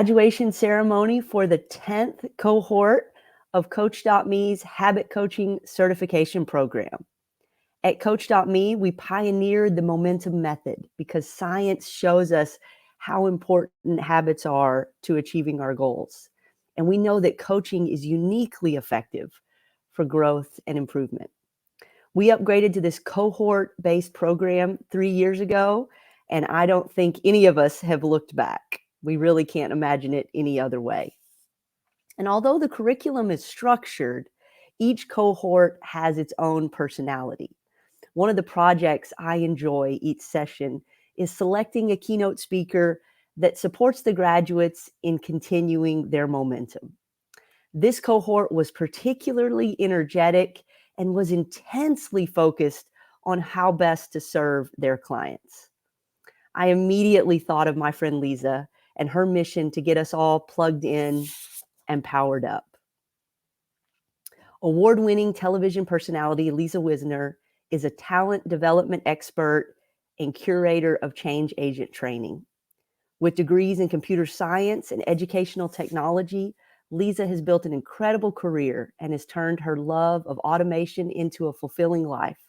Graduation ceremony for the 10th cohort of Coach.me's Habit Coaching Certification Program. At Coach.me, we pioneered the momentum method because science shows us how important habits are to achieving our goals. And we know that coaching is uniquely effective for growth and improvement. We upgraded to this cohort based program 3 years ago, and I don't think any of us have looked back. We really can't imagine it any other way. And although the curriculum is structured, each cohort has its own personality. One of the projects I enjoy each session is selecting a keynote speaker that supports the graduates in continuing their momentum. This cohort was particularly energetic and was intensely focused on how best to serve their clients. I immediately thought of my friend Liza and her mission to get us all plugged in and powered up. Award-winning television personality Liza Wisner is a talent development expert and curator of change agent training. With degrees in computer science and educational technology, Liza has built an incredible career and has turned her love of automation into a fulfilling life,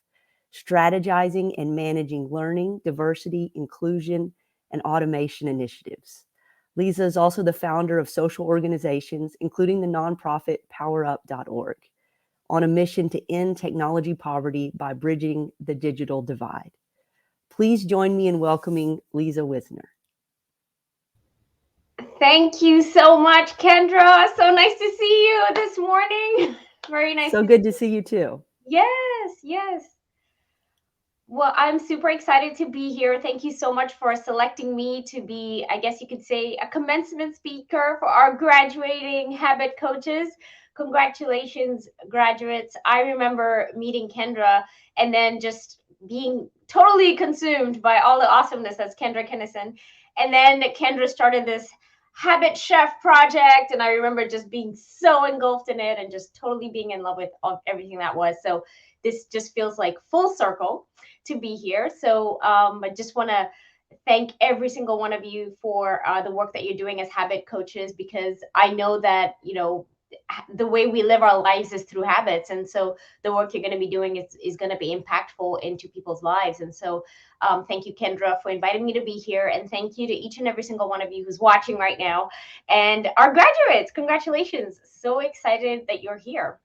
strategizing and managing learning, diversity, inclusion, and automation initiatives. Liza is also the founder of social organizations, including the nonprofit powerup.org, on a mission to end technology poverty by bridging the digital divide. Please join me in welcoming Liza Wisner. Thank you so much, Kendra. So nice to see you this morning. Very nice. So good to see you too. Yes, yes. Well, I'm super excited to be here. Thank you so much for selecting me to be, I guess you could say, a commencement speaker for our graduating habit coaches. Congratulations, graduates. I remember meeting Kendra and then just being totally consumed by all the awesomeness that's Kendra Kennison. And then Kendra started this habit chef project. And I remember just being so engulfed in it and just totally being in love with everything that was. So this just feels like full circle to be here. So I just want to thank every single one of you for the work that you're doing as habit coaches, because I know that, the way we live our lives is through habits. And so the work you're going to be doing is going to be impactful into people's lives. And so thank you, Kendra, for inviting me to be here. And thank you to each and every single one of you who's watching right now. And our graduates, congratulations. So excited that you're here.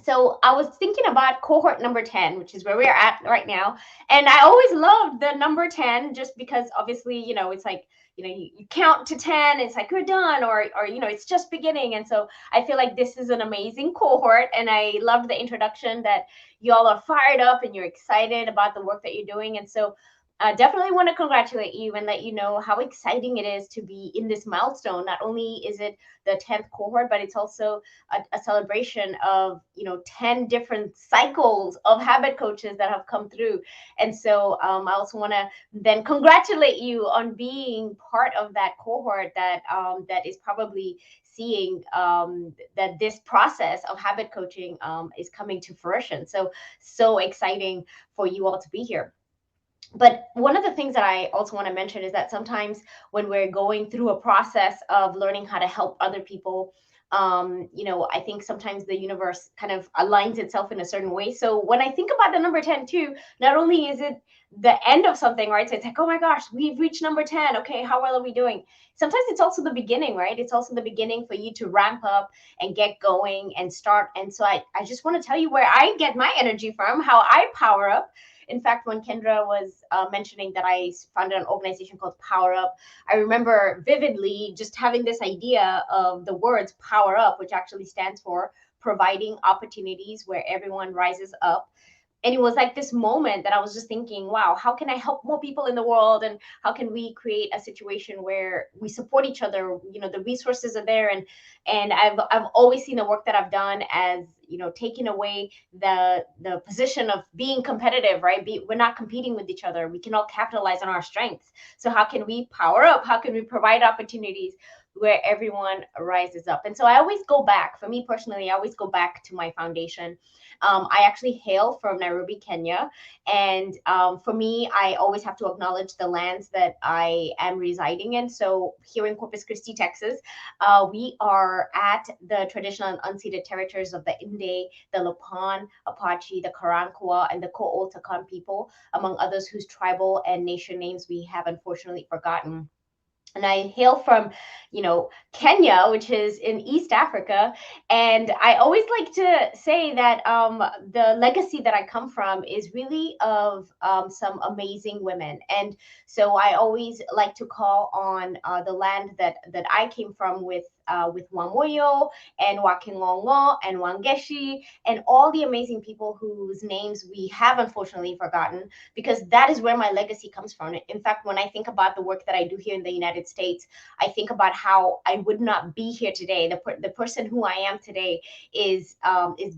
So I was thinking about cohort number 10, which is where we're at right now. And I always loved the number 10 just because obviously, it's like, you count to 10, it's like you're done, or it's just beginning. And so I feel like this is an amazing cohort. And I love the introduction that you all are fired up and you're excited about the work that you're doing. And so I definitely want to congratulate you and let you know how exciting it is to be in this milestone. Not only is it the 10th cohort, but it's also a celebration of 10 different cycles of habit coaches that have come through. And so I also want to then congratulate you on being part of that cohort that is probably seeing that this process of habit coaching is coming to fruition. So exciting for you all to be here. But one of the things that I also want to mention is that sometimes when we're going through a process of learning how to help other people, I think sometimes the universe kind of aligns itself in a certain way. So when I think about the number 10 too, not only is it the end of something, right? So it's like, oh my gosh, we've reached number 10. Okay, how well are we doing? Sometimes it's also the beginning, right? It's also the beginning for you to ramp up and get going and start. And so I just want to tell you where I get my energy from, how I power up. In fact, when Kendra was mentioning that I founded an organization called Power Up, I remember vividly just having this idea of the words Power Up, which actually stands for providing opportunities where everyone rises up. And it was like this moment that I was just thinking, wow, how can I help more people in the world? And how can we create a situation where we support each other? The resources are there. And I've always seen the work that I've done as, taking away the position of being competitive, right? We're not competing with each other. We can all capitalize on our strengths. So how can we power up? How can we provide opportunities where everyone rises up? And so I always go back, for me personally, I always go back to my foundation. I actually hail from Nairobi, Kenya. And for me, I always have to acknowledge the lands that I am residing in. So here in Corpus Christi, Texas, we are at the traditional and unceded territories of the Inde, the Lipan, Apache, the Karankawa, and the Ko'oltakan people, among others whose tribal and nation names we have unfortunately forgotten. And I hail from, Kenya, which is in East Africa. And I always like to say that the legacy that I come from is really of some amazing women. And so I always like to call on the land that I came from with Wamoyo and Wakingongo and Wangeshi and all the amazing people whose names we have unfortunately forgotten, because that is where my legacy comes from. In fact, when I think about the work that I do here in the United States, I think about how I would not be here today. The person who I am today is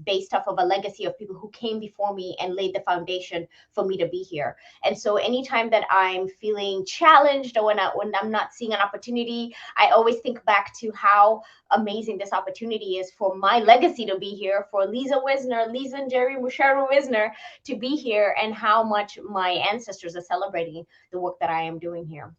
based off of a legacy of people who came before me and laid the foundation for me to be here. And so anytime that I'm feeling challenged or when I'm not seeing an opportunity, I always think back to how amazing this opportunity is for my legacy to be here, for Liza Wisner, Liza and Jerry Musharu Wisner to be here, and how much my ancestors are celebrating the work that I am doing here.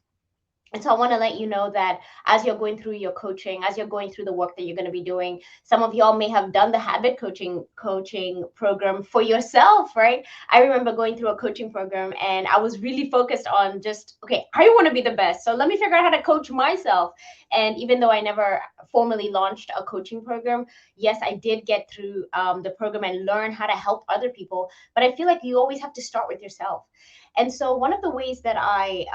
And so I want to let you know that as you're going through your coaching, as you're going through the work that you're going to be doing, some of y'all may have done the habit coaching program for yourself, right? I remember going through a coaching program and I was really focused on just, okay, I want to be the best. So let me figure out how to coach myself. And even though I never formally launched a coaching program, yes, I did get through the program and learn how to help other people. But I feel like you always have to start with yourself. And so one of the ways that I've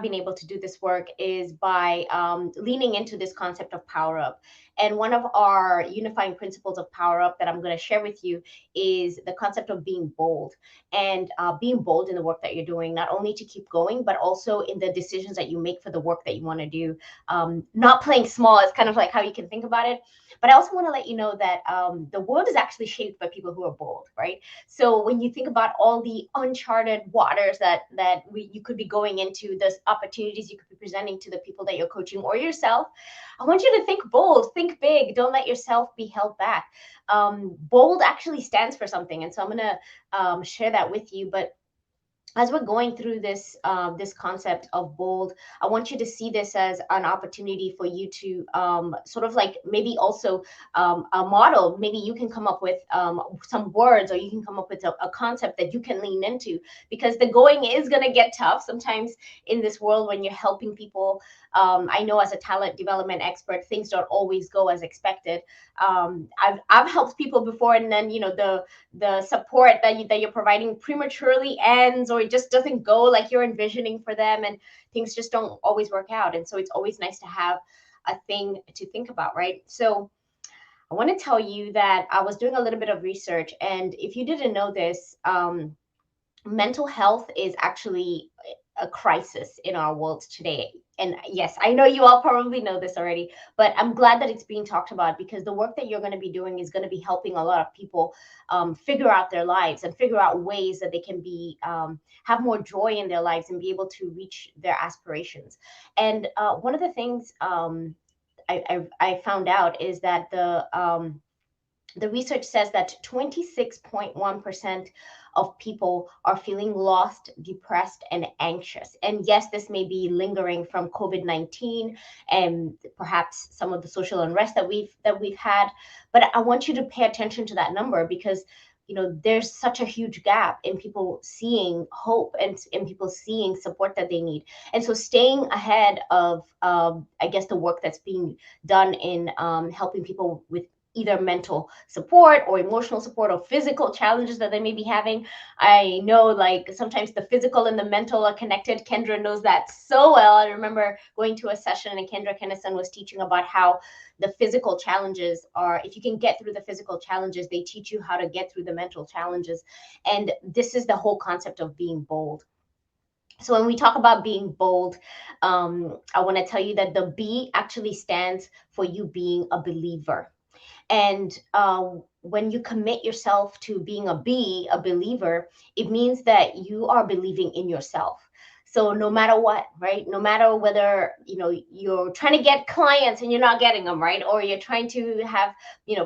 been able to do this work is by leaning into this concept of power up. And one of our unifying principles of power up that I'm going to share with you is the concept of being bold, and being bold in the work that you're doing, not only to keep going, but also in the decisions that you make for the work that you want to do. Not playing small is kind of like how you can think about it. But I also want to let you know that the world is actually shaped by people who are bold, right? So when you think about all the uncharted waters you could be going into, those opportunities you could be presenting to the people that you're coaching or yourself, I want you to think bold, think big. Don't let yourself be held back. Bold actually stands for something, and so I'm going to share that with you. But as we're going through this concept of bold, I want you to see this as an opportunity for you to sort of like maybe also a model. Maybe you can come up with some words, or you can come up with a concept that you can lean into, because the going is going to get tough sometimes in this world when you're helping people. I know as a talent development expert, things don't always go as expected. I've helped people before, and then the support that you're providing prematurely ends, or it just doesn't go like you're envisioning for them, and things just don't always work out. And so it's always nice to have a thing to think about, right? So I want to tell you that I was doing a little bit of research, and if you didn't know this, mental health is actually a crisis in our world today. And yes, I know you all probably know this already, but I'm glad that it's being talked about, because the work that you're going to be doing is going to be helping a lot of people figure out their lives and figure out ways that they can be have more joy in their lives and be able to reach their aspirations. And one of the things I found out is that the research says that 26.1% of people are feeling lost, depressed, and anxious. And yes, this may be lingering from COVID-19 and perhaps some of the social unrest that we've had. But I want you to pay attention to that number, because there's such a huge gap in people seeing hope and in people seeing support that they need. And so staying ahead of I guess the work that's being done in helping people with either mental support or emotional support or physical challenges that they may be having. I know, like, sometimes the physical and the mental are connected. Kendra knows that so well. I remember going to a session and Kendra Kennison was teaching about how the physical challenges are, if you can get through the physical challenges, they teach you how to get through the mental challenges. And this is the whole concept of being bold. So when we talk about being bold, I want to tell you that the B actually stands for you being a believer. And when you commit yourself to being a believer, it means that you are believing in yourself. So no matter what, right? No matter whether, you're trying to get clients and you're not getting them, right? Or you're trying to have,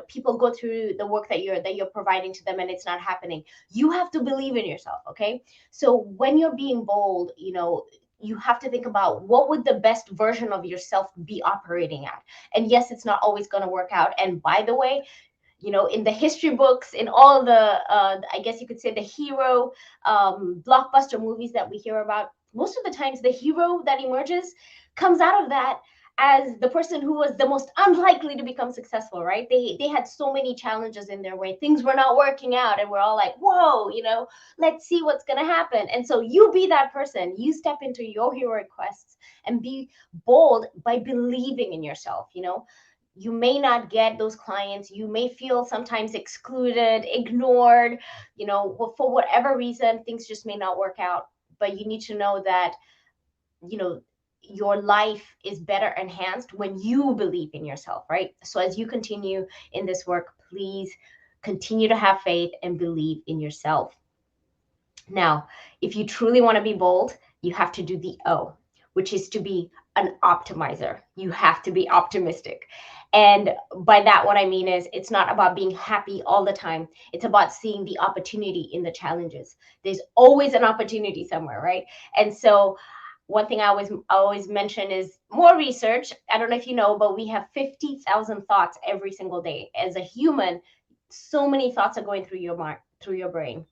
people go through the work that you're providing to them and it's not happening. You have to believe in yourself, okay? So when you're being bold, you have to think about what would the best version of yourself be operating at. And yes, it's not always going to work out. And by the way, in the history books, in all the, I guess you could say, the hero blockbuster movies that we hear about, most of the times the hero that emerges comes out of that as the person who was the most unlikely to become successful, right? They had so many challenges in their way. Things were not working out, and we're all like, whoa, let's see what's going to happen. And so you be that person. You step into your heroic quests and be bold by believing in yourself. You may not get those clients. You may feel sometimes excluded, ignored, for whatever reason, things just may not work out. But you need to know that, you know, your life is better enhanced when you believe in yourself, right? So as you continue in this work, please continue to have faith and believe in yourself. Now, if you truly want to be bold, you have to do the O, which is to be an optimizer. You have to be optimistic. And by that, what I mean is it's not about being happy all the time. It's about seeing the opportunity in the challenges. There's always an opportunity somewhere, right? And so one thing I always mention is more research. I don't know if you know, but we have 50,000 thoughts every single day. As a human, so many thoughts are going through your mind, through your brain.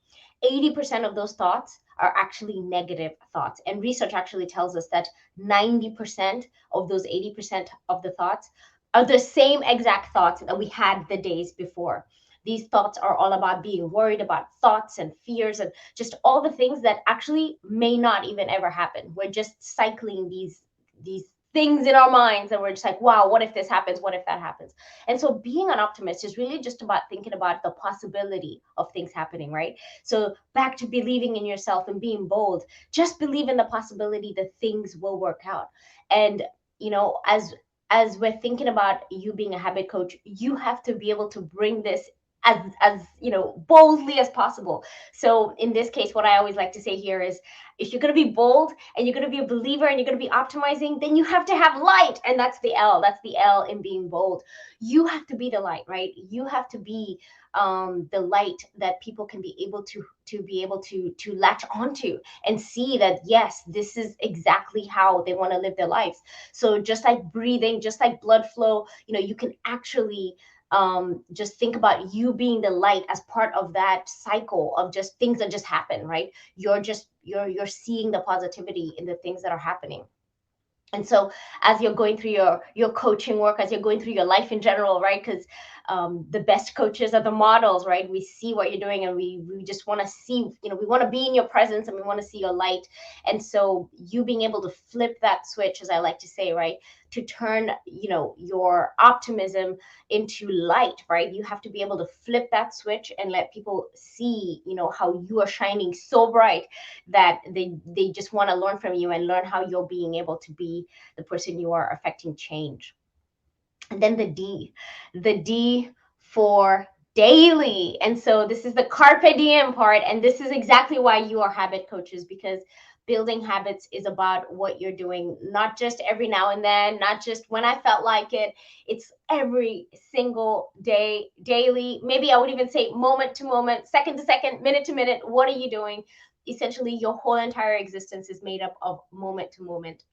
80% of those thoughts are actually negative thoughts. And research actually tells us that 90% of those 80% of the thoughts are the same exact thoughts that we had the days before. These thoughts are all about being worried about thoughts and fears and just all the things that actually may not even ever happen. We're just cycling these things in our minds and we're just like, wow, what if this happens? What if that happens? And so being an optimist is really just about thinking about the possibility of things happening, right? So back to believing in yourself and being bold, just believe in the possibility that things will work out. And as we're thinking about you being a habit coach, you have to be able to bring this as boldly as possible. So in this case, what I always like to say here is, if you're going to be bold and you're going to be a believer and you're going to be optimizing, then you have to have light. And that's the L. That's the L in being bold. You have to be the light, right? You have to be the light that people can be able to latch onto and see that, yes, this is exactly how they want to live their lives. So just like breathing, just like blood flow, you can actually just think about you being the light as part of that cycle of just things that just happen, right? You're seeing the positivity in the things that are happening. And so as you're going through your coaching work, as you're going through your life in general, right? Because the best coaches are the models, right? We see what you're doing and we just want to see, we want to be in your presence and we want to see your light. And so you being able to flip that switch, as I like to say, right, to turn, your optimism into light, right? You have to be able to flip that switch and let people see, how you are shining so bright that they just want to learn from you and learn how you're being able to be the person you are, affecting change. And then the D for daily. And so this is the carpe diem part, and this is exactly why you are habit coaches, because building habits is about what you're doing, not just every now and then, not just when I felt like it. It's every single day, daily. Maybe I would even say moment to moment, second to second, minute to minute. What are you doing? Essentially, your whole entire existence is made up of moment to moment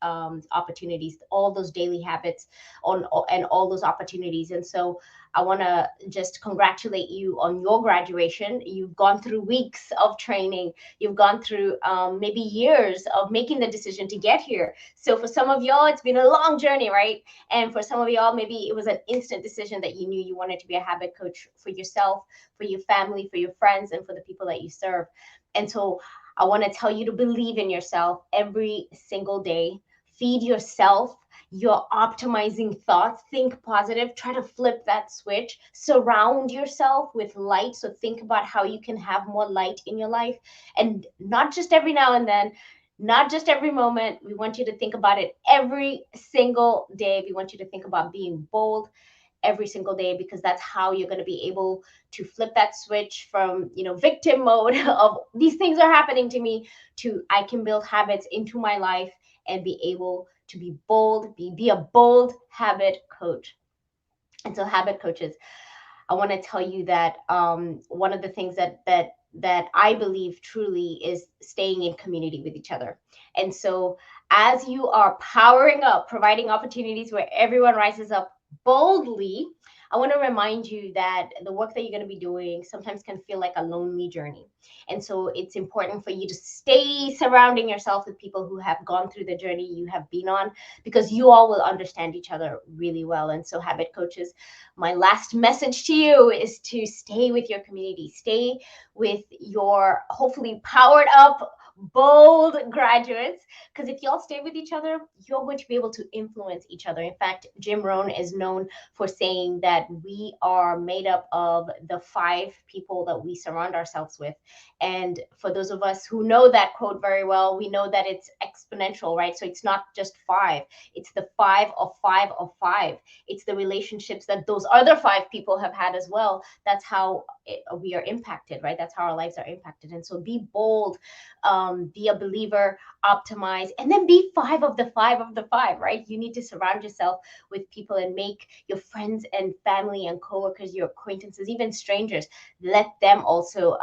opportunities, all those daily habits and all those opportunities. And so I want to just congratulate you on your graduation. You've gone through weeks of training. You've gone through maybe years of making the decision to get here. So for some of y'all, it's been a long journey, right? And for some of y'all, maybe it was an instant decision that you knew you wanted to be a habit coach for yourself, for your family, for your friends, and for the people that you serve. And so I want to tell you to believe in yourself every single day. Feed yourself your optimizing thoughts. Think positive. Try to flip that switch. Surround yourself with light. So think about how you can have more light in your life. And not just every now and then, not just every moment. We want you to think about it every single day. We want you to think about being bold every single day, because that's how you're going to be able to flip that switch from, victim mode of these things are happening to me, to I can build habits into my life and be able to be bold, be a bold habit coach. And so, habit coaches, I want to tell you that one of the things that I believe truly is staying in community with each other. And so, as you are powering up, providing opportunities where everyone rises up boldly, I want to remind you that the work that you're going to be doing sometimes can feel like a lonely journey. And so it's important for you to stay surrounding yourself with people who have gone through the journey you have been on, because you all will understand each other really well. And so, habit coaches, my last message to you is to stay with your community, stay with your hopefully powered up, bold graduates, because if y'all stay with each other, you're going to be able to influence each other. In fact, Jim Rohn is known for saying that we are made up of the 5 people that we surround ourselves with. And for those of us who know that quote very well, we know that it's exponential, right? So it's not just 5, it's the 5 of 5 of 5. It's the relationships that those other 5 people have had as well. That's how we are impacted, right? That's how our lives are impacted. And so be bold, be a believer, optimize, and then be 5 of the 5 of the 5, right? You need to surround yourself with people and make your friends and family and coworkers, your acquaintances, even strangers, let them also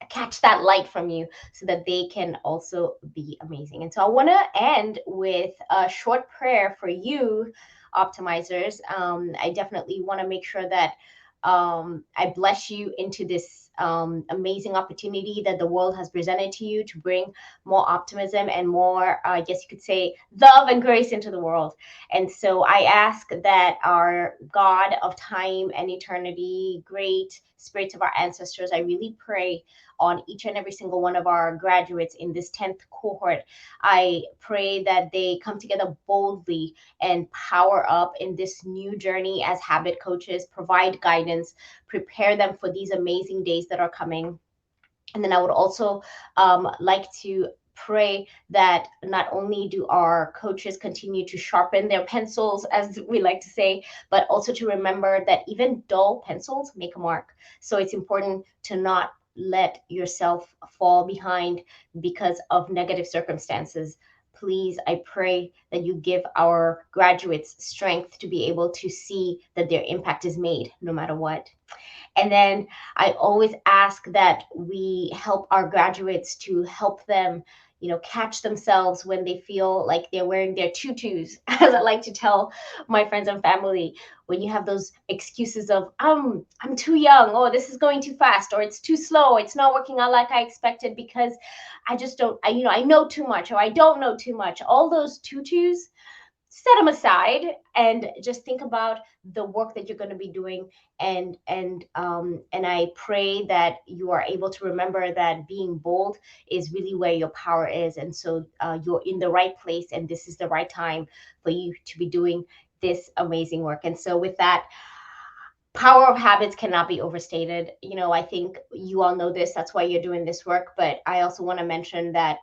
catch that light from you so that they can also be amazing. And so I want to end with a short prayer for you, optimizers. I definitely want to make sure that I bless you into this amazing opportunity that the world has presented to you to bring more optimism and more, I guess you could say, love and grace into the world. And so I ask that our God of time and eternity, great spirits of our ancestors, I really pray on each and every single one of our graduates in this 10th cohort. I pray that they come together boldly and power up in this new journey as habit coaches, provide guidance, prepare them for these amazing days that are coming. And then I would also like to pray that not only do our coaches continue to sharpen their pencils, as we like to say, but also to remember that even dull pencils make a mark. So it's important to not let yourself fall behind because of negative circumstances. Please, I pray that you give our graduates strength to be able to see that their impact is made no matter what. And then I always ask that we help our graduates to help them, catch themselves when they feel like they're wearing their tutus, as I like to tell my friends and family. When you have those excuses of, I'm too young, or this is going too fast, or it's too slow, it's not working out like I expected because I just don't, I know too much, or I don't know too much. All those tutus, set them aside and just think about the work that you're going to be doing, and I pray that you are able to remember that being bold is really where your power is. And so you're in the right place, and this is the right time for you to be doing this amazing work. And so with that, power of habits cannot be overstated. I think you all know this, that's why you're doing this work, but I also want to mention that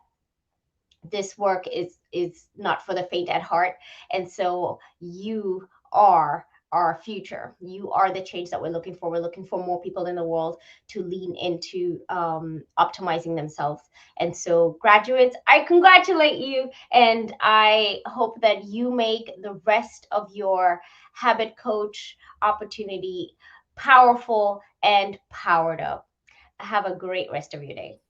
this work is not for the faint at heart. And so you are our future. You are the change that we're looking for. We're looking for more people in the world to lean into optimizing themselves. And so, graduates, I congratulate you, and I hope that you make the rest of your habit coach opportunity powerful and powered up. Have a great rest of your day.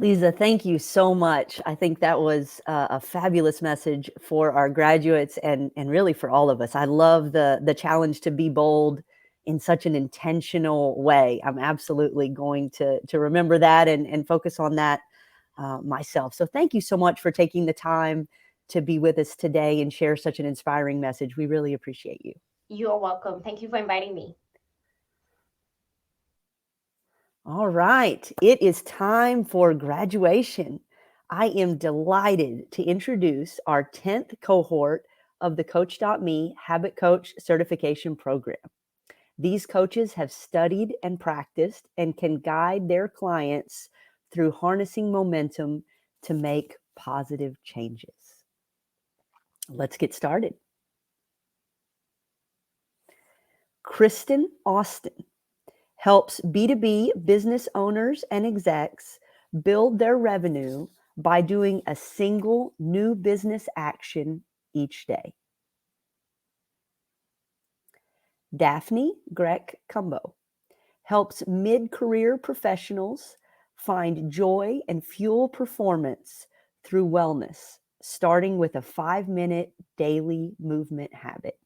Liza, thank you so much. I think that was a fabulous message for our graduates and really for all of us. I love the challenge to be bold in such an intentional way. I'm absolutely going to remember that and focus on that myself. So thank you so much for taking the time to be with us today and share such an inspiring message. We really appreciate you. You're welcome. Thank you for inviting me. All right, it is time for graduation. I am delighted to introduce our 10th cohort of the Coach.me Habit Coach Certification Program. These coaches have studied and practiced and can guide their clients through harnessing momentum to make positive changes. Let's get started. Kristen Austin helps B2B business owners and execs build their revenue by doing a single new business action each day. Daphne Grech-Cumbo helps mid-career professionals find joy and fuel performance through wellness, starting with a 5-minute daily movement habit.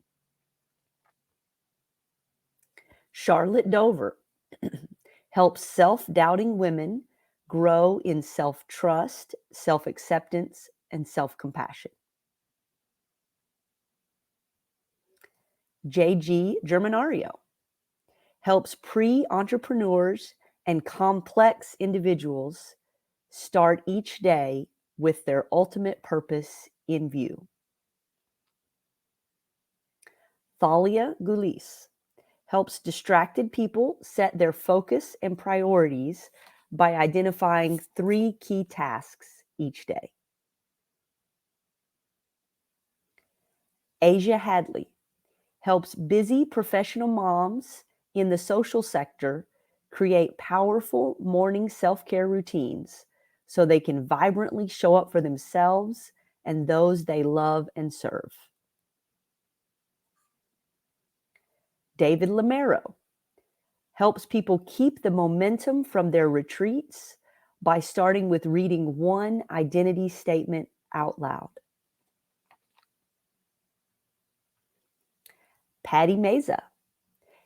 Charlotte Dover helps self-doubting women grow in self-trust, self-acceptance, and self-compassion. J.G. Germanario helps pre-entrepreneurs and complex individuals start each day with their ultimate purpose in view. Thalia Gulis helps distracted people set their focus and priorities by identifying 3 key tasks each day. Asia Hadley helps busy professional moms in the social sector create powerful morning self-care routines so they can vibrantly show up for themselves and those they love and serve. David Lamero helps people keep the momentum from their retreats by starting with reading one identity statement out loud. Patty Meza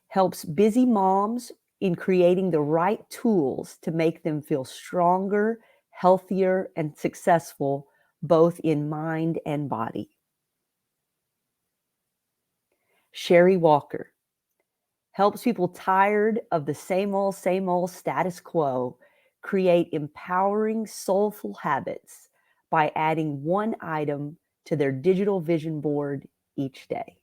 helps busy moms in creating the right tools to make them feel stronger, healthier, and successful, both in mind and body. Sherry Walker helps people tired of the same old status quo create empowering, soulful habits by adding one item to their digital vision board each day.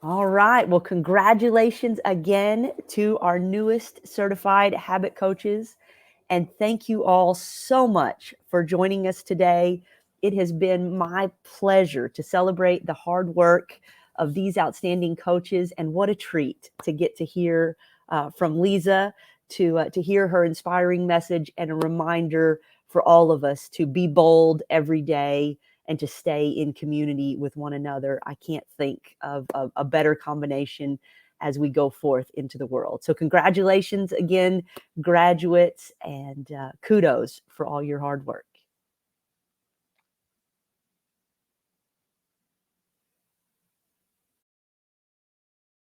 All right. Well, congratulations again to our newest certified habit coaches. And thank you all so much for joining us today. It has been my pleasure to celebrate the hard work of these outstanding coaches. And what a treat to get to hear from Liza, to hear her inspiring message, and a reminder for all of us to be bold every day and to stay in community with one another. I can't think of a better combination as we go forth into the world. So congratulations again, graduates, and kudos for all your hard work.